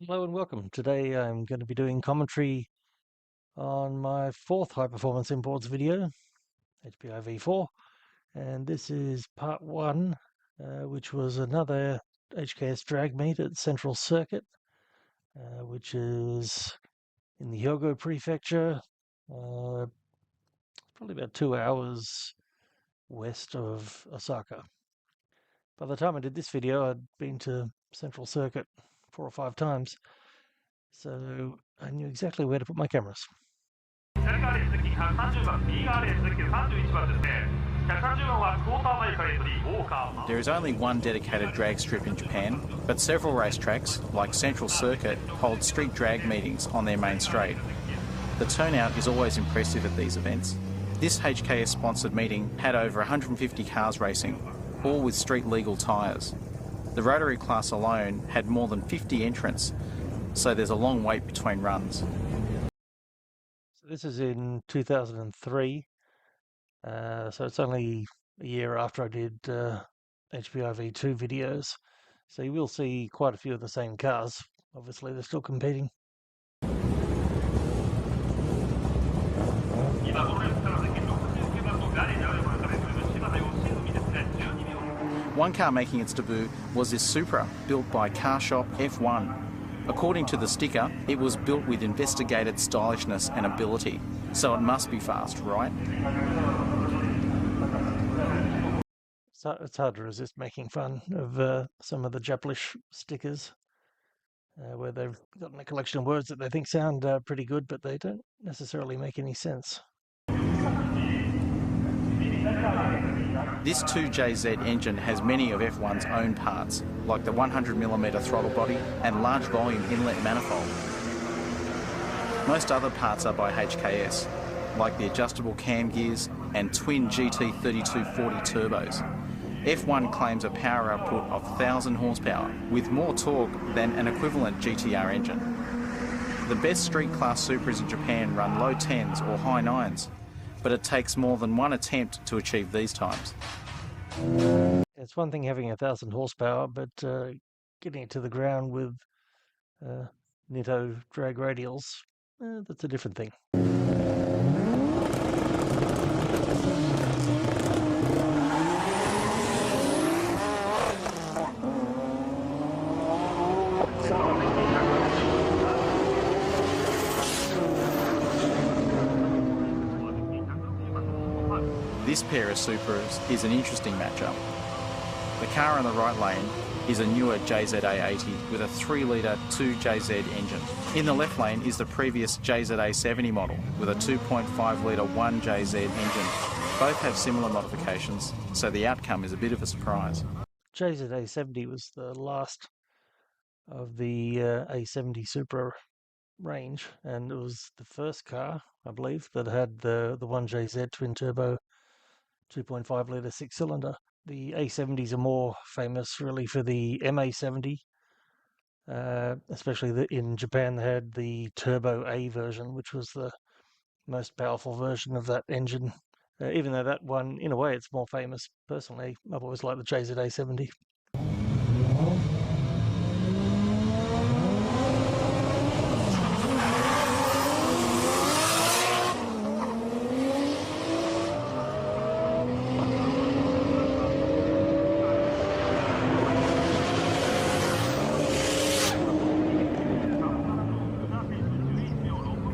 Hello and welcome. Today I'm going to be doing commentary on my fourth high performance imports video, HPI V4, and this is part one, which was another HKS drag meet at Central Circuit, which is in the Hyogo Prefecture, probably about 2 hours west of Osaka. By the time I did this video, I'd been to Central Circuit 4 or 5 times, so I knew exactly where to put my cameras. There is only one dedicated drag strip in Japan, but several racetracks, like Central Circuit, hold street drag meetings on their main straight. The turnout is always impressive at these events. This HKS-sponsored meeting had over 150 cars racing, all with street-legal tyres. The rotary class alone had more than 50 entrants, so there's a long wait between runs. So this is in 2003, so it's only a year after I did HPI V2 videos. So you will see quite a few of the same cars. Obviously, they're still competing. One car making its debut was this Supra, built by Car Shop F1. According to the sticker, it was built with investigated stylishness and ability, so it must be fast, right? So it's hard to resist making fun of some of the Japlish stickers, where they've gotten a collection of words that they think sound pretty good, but they don't necessarily make any sense. This 2JZ engine has many of F1's own parts, like the 100mm throttle body and large volume inlet manifold. Most other parts are by HKS, like the adjustable cam gears and twin GT3240 turbos. F1 claims a power output of 1,000 horsepower, with more torque than an equivalent GTR engine. The best street class Supras in Japan run low 10s or high 9s, but it takes more than one attempt to achieve these times. It's one thing having 1,000 horsepower, but getting it to the ground with Nitto drag radials, that's a different thing. This pair of Supras is an interesting matchup. The car in the right lane is a newer JZA80 with a 3-litre 2JZ engine. In the left lane is the previous JZA70 model with a 2.5-litre 1JZ engine. Both have similar modifications, so the outcome is a bit of a surprise. JZA70 was the last of the A70 Supra range, and it was the first car, I believe, that had the 1JZ twin turbo 2.5-litre 6-cylinder. The A70s are more famous really for the MA70, especially in Japan they had the Turbo A version, which was the most powerful version of that engine. Even though that one, in a way, it's more famous. Personally, I've always liked the JZA70.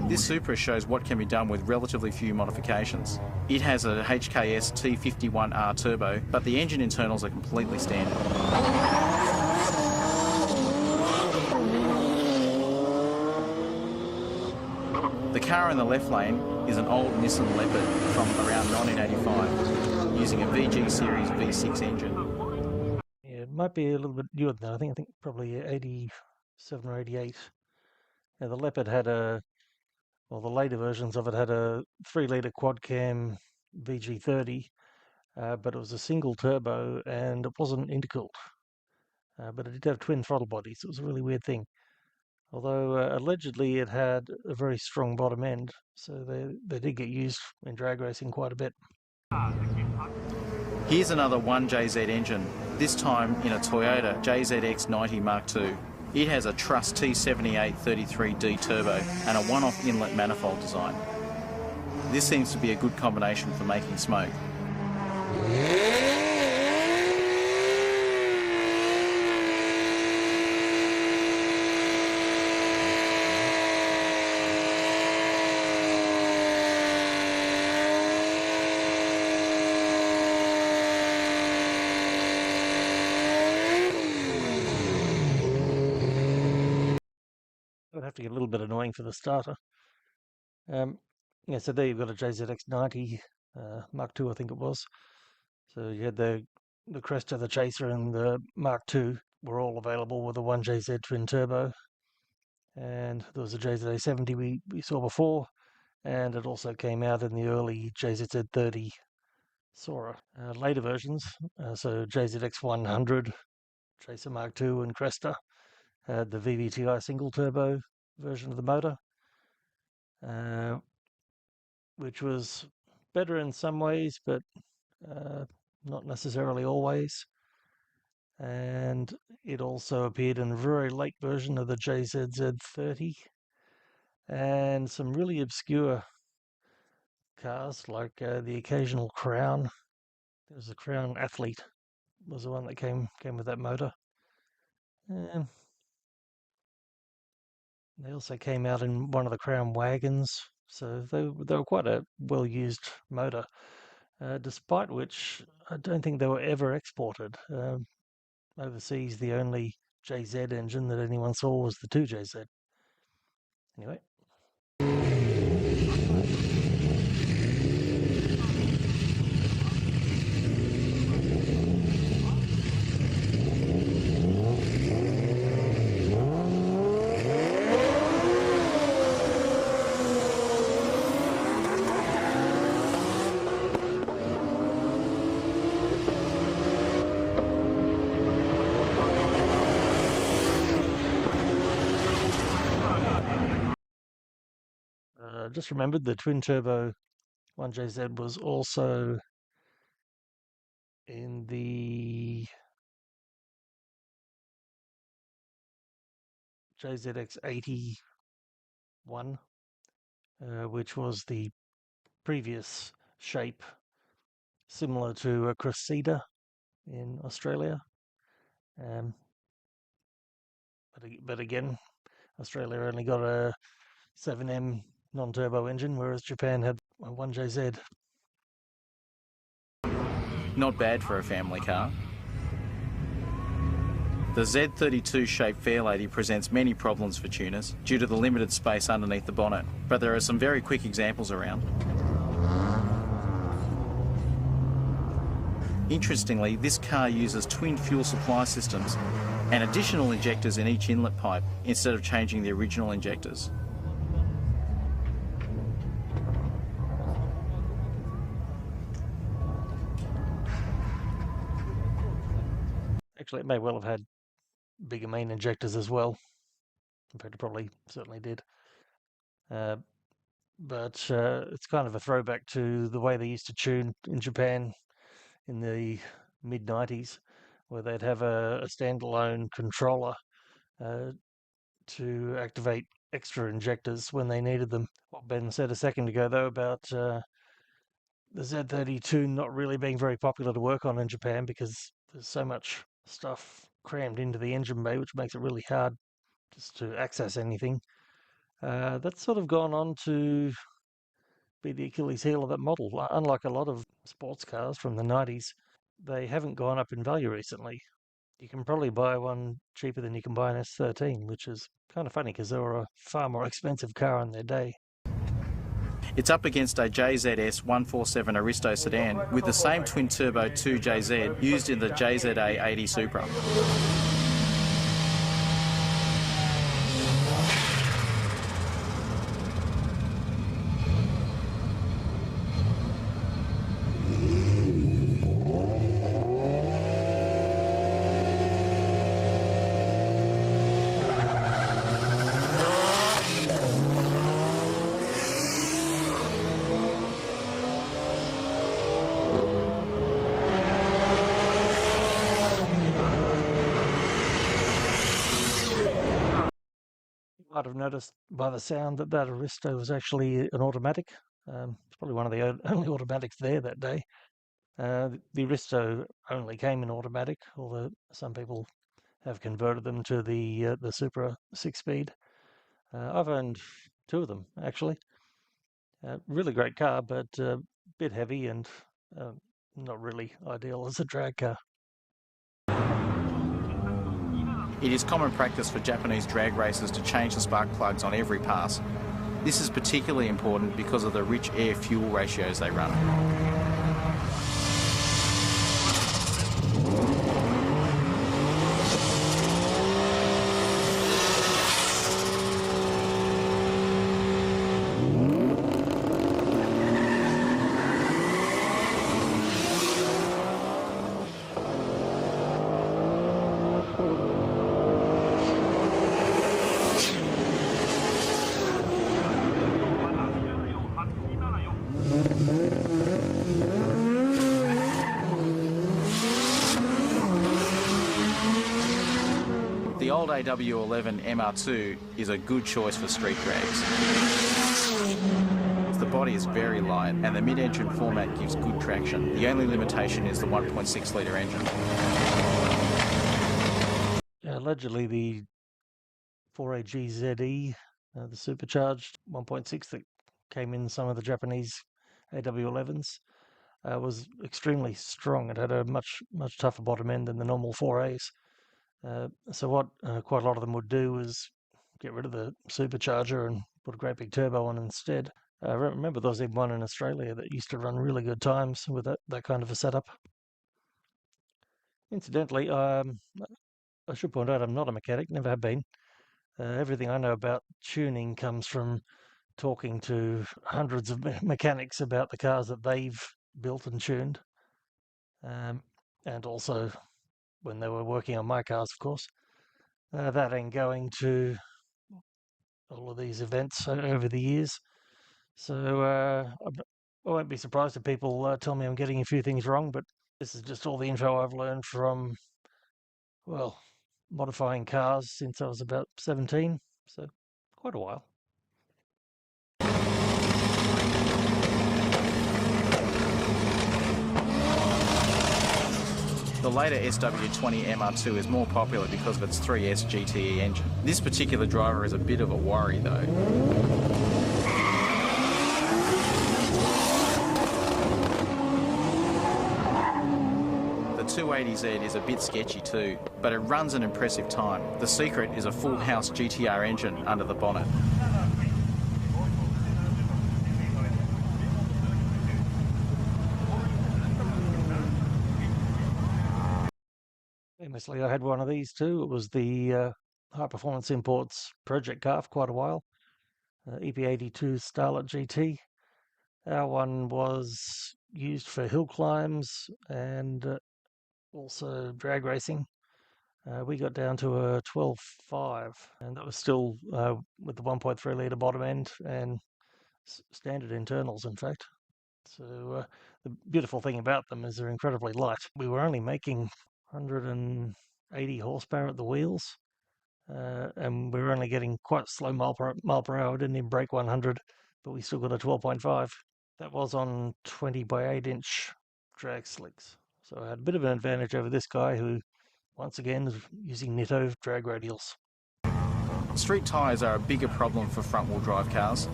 This Supra shows what can be done with relatively few modifications. It has a HKS T51R turbo, but the engine internals are completely standard. The car in the left lane is an old Nissan Leopard from around 1985, using a VG Series V6 engine. Yeah, it might be a little bit newer than that. I think probably 87 or 88. Yeah, the Leopard had the later versions of it had a 3-litre quad cam VG30, but it was a single turbo and it wasn't intercooled. But it did have twin throttle bodies. It was a really weird thing. Although allegedly it had a very strong bottom end, so they did get used in drag racing quite a bit. Here's another 1JZ engine, this time in a Toyota JZX90 Mark II. It has a truss T7833D turbo and a one-off inlet manifold design. This seems to be a good combination for making smoke. It would have to get a little bit annoying for the starter. Yeah, so there you've got a JZX90 Mark II, I think it was. So you had the Cresta, the Chaser, and the Mark II were all available with a 1JZ twin turbo. And there was a JZA70 we saw before, and it also came out in the early JZZ30 Sora. Later versions, so JZX100, Chaser Mark II, and Cresta had the VVTi single turbo version of the motor, which was better in some ways, but not necessarily always. And it also appeared in a very late version of the JZZ30 and some really obscure cars like the occasional Crown. There was a Crown Athlete was the one that came with that motor. And they also came out in one of the Crown wagons, so they were quite a well-used motor. Despite which, I don't think they were ever exported. Overseas, the only JZ engine that anyone saw was the 2JZ. Anyway. Just remembered the twin turbo 1JZ was also in the JZX81, which was the previous shape, similar to a Cressida in Australia. But again, Australia only got a 7M non-turbo engine, whereas Japan had a 1JZ. Not bad for a family car. The Z32 shaped Fairlady presents many problems for tuners due to the limited space underneath the bonnet, but there are some very quick examples around. Interestingly, this car uses twin fuel supply systems and additional injectors in each inlet pipe instead of changing the original injectors. Actually, it may well have had bigger main injectors as well. In fact, it probably certainly did. But it's kind of a throwback to the way they used to tune in Japan in the mid-90s, where they'd have a standalone controller to activate extra injectors when they needed them. What Ben said a second ago, though, about the Z32 not really being very popular to work on in Japan because there's so much stuff crammed into the engine bay, which makes it really hard just to access anything. That's sort of gone on to be the Achilles heel of that model. Unlike a lot of sports cars from the 90s, they haven't gone up in value recently. You can probably buy one cheaper than you can buy an S13, which is kind of funny because they were a far more expensive car in their day. It's up against a JZS 147 Aristo sedan with the same twin-turbo 2JZ used in the JZA 80 Supra. Might have noticed by the sound that that Aristo was actually an automatic. It's probably one of the only automatics there that day. The Aristo only came in automatic, although some people have converted them to the Supra 6-speed. I've owned two of them actually. Really great car, but a bit heavy and uh, not really ideal as a drag car. It is common practice for Japanese drag racers to change the spark plugs on every pass. This is particularly important because of the rich air-fuel ratios they run. The old AW11 MR2 is a good choice for street drags. The body is very light and the mid-engine format gives good traction. The only limitation is the 1.6 litre engine. Allegedly, the 4AGZE, the supercharged 1.6 that came in some of the Japanese AW11s, was extremely strong. It had a much tougher bottom end than the normal 4As. So what quite a lot of them would do is get rid of the supercharger and put a great big turbo on instead. I remember there was even one in Australia that used to run really good times with that kind of a setup. Incidentally, I should point out I'm not a mechanic, never have been. Everything I know about tuning comes from talking to hundreds of mechanics about the cars that they've built and tuned, and also when they were working on my cars, of course. That and going to all of these events over the years. So I won't be surprised if people tell me I'm getting a few things wrong, but this is just all the info I've learned from, well, modifying cars since I was about 17, so quite a while. The later SW20 MR2 is more popular because of its 3S GTE engine. This particular driver is a bit of a worry though. The 280Z is a bit sketchy too, but it runs an impressive time. The secret is a full house GTR engine under the bonnet. Famously, I had one of these too. It was the High Performance Imports project car for quite a while, EP82 Starlet GT. Our one was used for hill climbs and also drag racing. We got down to a 12.5, and that was still with the 1.3 litre bottom end and standard internals, in fact. So the beautiful thing about them is they're incredibly light. We were only making 180 horsepower at the wheels, and we were only getting quite slow mile per hour. Didn't even break 100, but we still got a 12.5. That was on 20 by 8 inch drag slicks. So I had a bit of an advantage over this guy who, once again, is using Nitto drag radials. Street tyres are a bigger problem for front-wheel drive cars.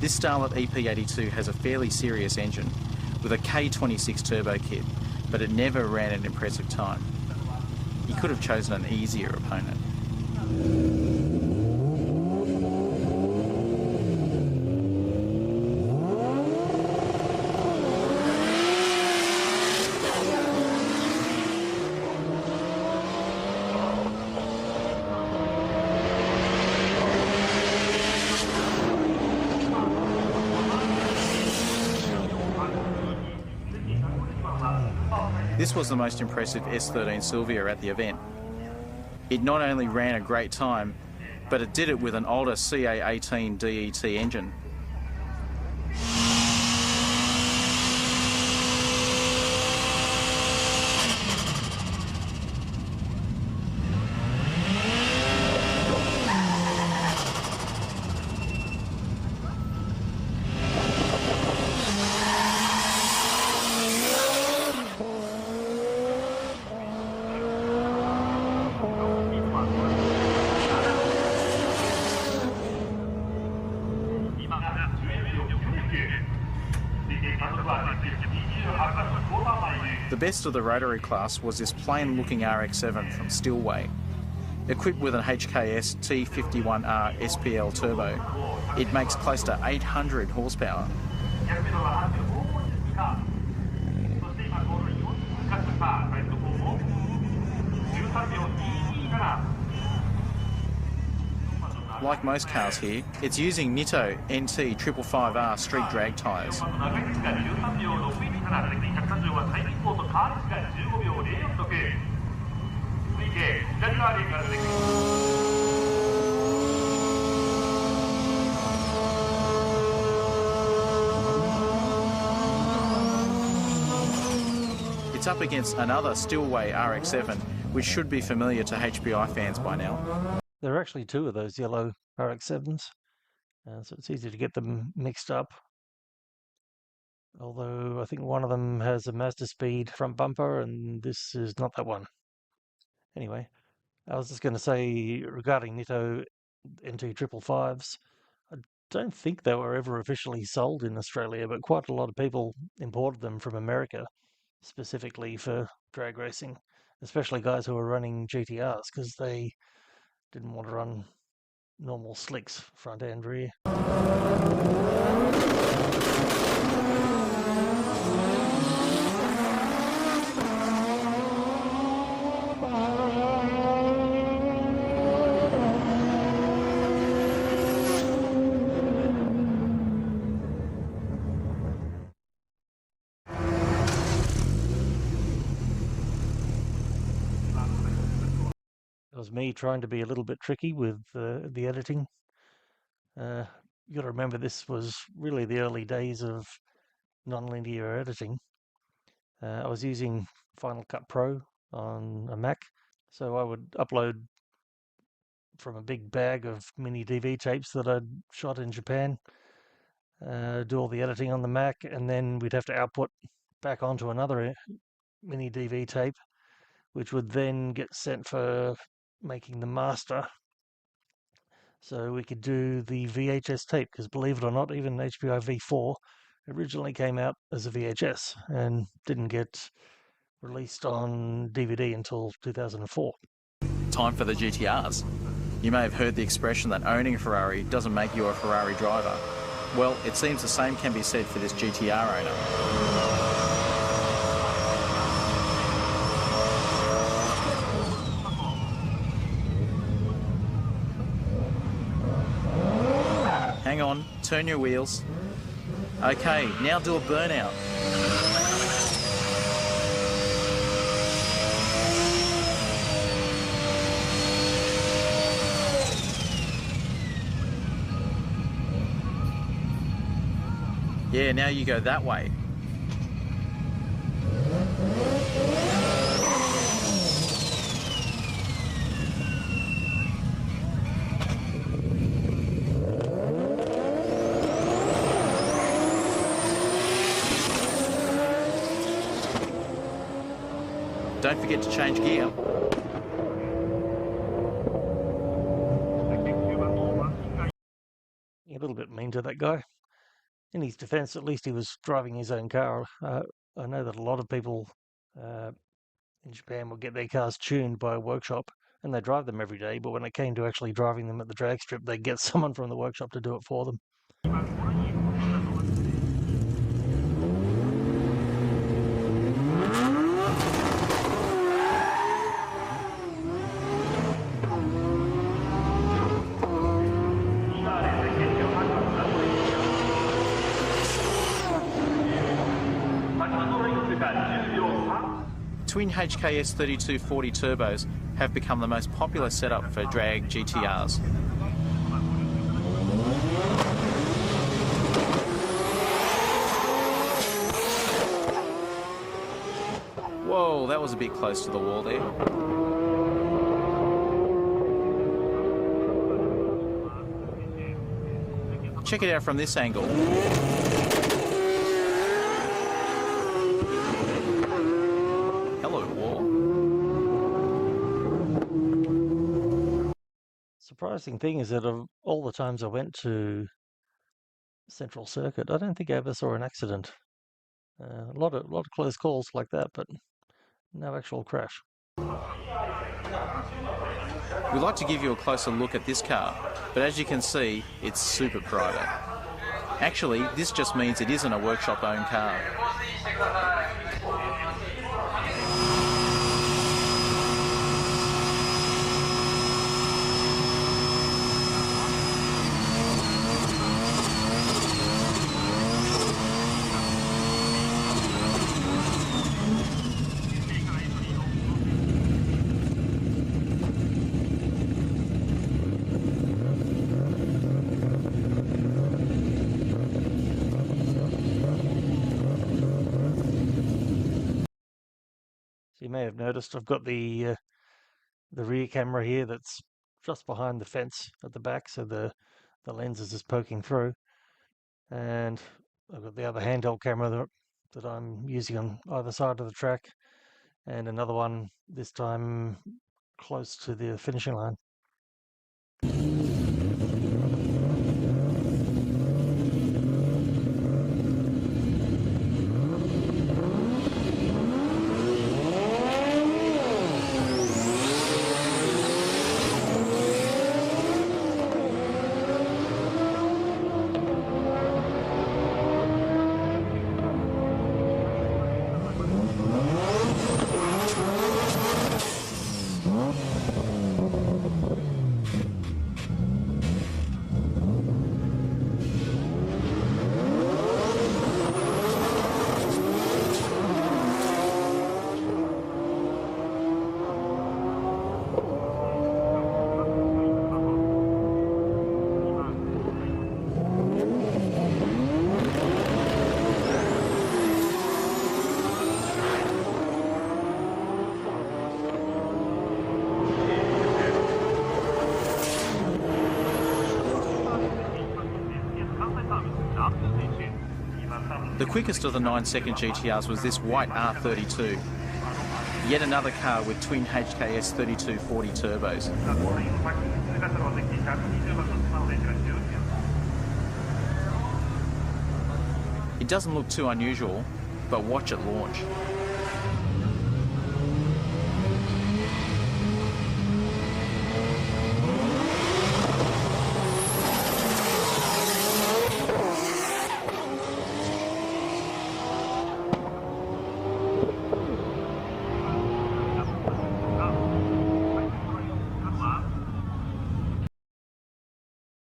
This Starlet EP82 has a fairly serious engine with a K26 turbo kit, but it never ran an impressive time. He could have chosen an easier opponent. This was the most impressive S13 Silvia at the event. It not only ran a great time, but it did it with an older CA18 DET engine. The best of the rotary class was this plain-looking RX-7 from Stillway. Equipped with an HKS T51R SPL turbo, it makes close to 800 horsepower. Like most cars here, it's using Nitto NT 555R street drag tyres. It's up against another Stillway RX-7, which should be familiar to HPI fans by now. There are actually two of those yellow RX-7s, so it's easy to get them mixed up. Although I think one of them has a master speed front bumper and this is not that one. Anyway, I was just going to say regarding Nitto NT 555s, I don't think they were ever officially sold in Australia, but quite a lot of people imported them from America specifically for drag racing, especially guys who were running GTRs because they didn't want to run normal slicks front and rear. It was me trying to be a little bit tricky with the editing. You got to remember this was really the early days of non-linear editing. I was using Final Cut Pro on a Mac, so I would upload from a big bag of mini DV tapes that I'd shot in Japan, do all the editing on the Mac, and then we'd have to output back onto another mini DV tape, which would then get sent for making the master. So we could do the VHS tape, because believe it or not, even HPI V4 originally came out as a VHS and didn't get released on DVD until 2004. Time for the GTRs. You may have heard the expression that owning a Ferrari doesn't make you a Ferrari driver. Well, it seems the same can be said for this GTR owner. Hang on, turn your wheels. Okay, now do a burnout. Yeah, now you go that way. Don't forget to change gear. A little bit mean to that guy. In his defense, at least he was driving his own car. I know that a lot of people in Japan will get their cars tuned by a workshop and they drive them every day, but when it came to actually driving them at the drag strip, they get someone from the workshop to do it for them. Twin HKS 3240 turbos have become the most popular setup for drag GTRs. Whoa, that was a bit close to the wall there. Check it out from this angle. Surprising thing is that of all the times I went to Central Circuit, I don't think I ever saw an accident. A lot of close calls like that, but no actual crash. We'd like to give you a closer look at this car, but as you can see, it's super private. Actually, this just means it isn't a workshop-owned car. So you may have noticed I've got the rear camera here that's just behind the fence at the back, so the lens is just poking through, and I've got the other handheld camera that I'm using on either side of the track, and another one this time close to the finishing line. The quickest of the 9-second GTRs was this white R32, yet another car with twin HKS 3240 turbos. It doesn't look too unusual, but watch it launch.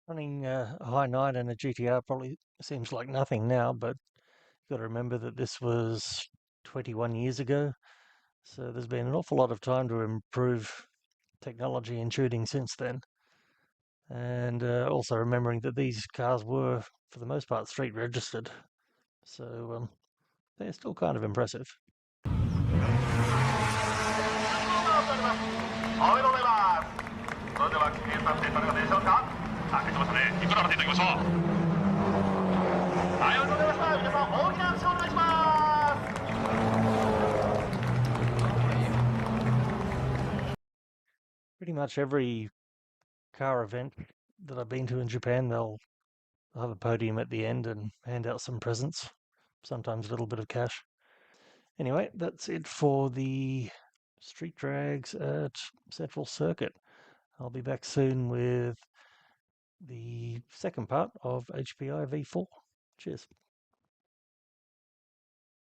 Running a high 9 in a GTR probably seems like nothing now, but you've got to remember that this was 21 years ago, so there's been an awful lot of time to improve technology and tuning since then. And also remembering that these cars were, for the most part, street registered, so they're still kind of impressive. Pretty much every car event that I've been to in Japan, they'll have a podium at the end and hand out some presents, sometimes a little bit of cash. Anyway, that's it for the street drags at Central Circuit. I'll be back soon with the second part of HPI V4. Cheers.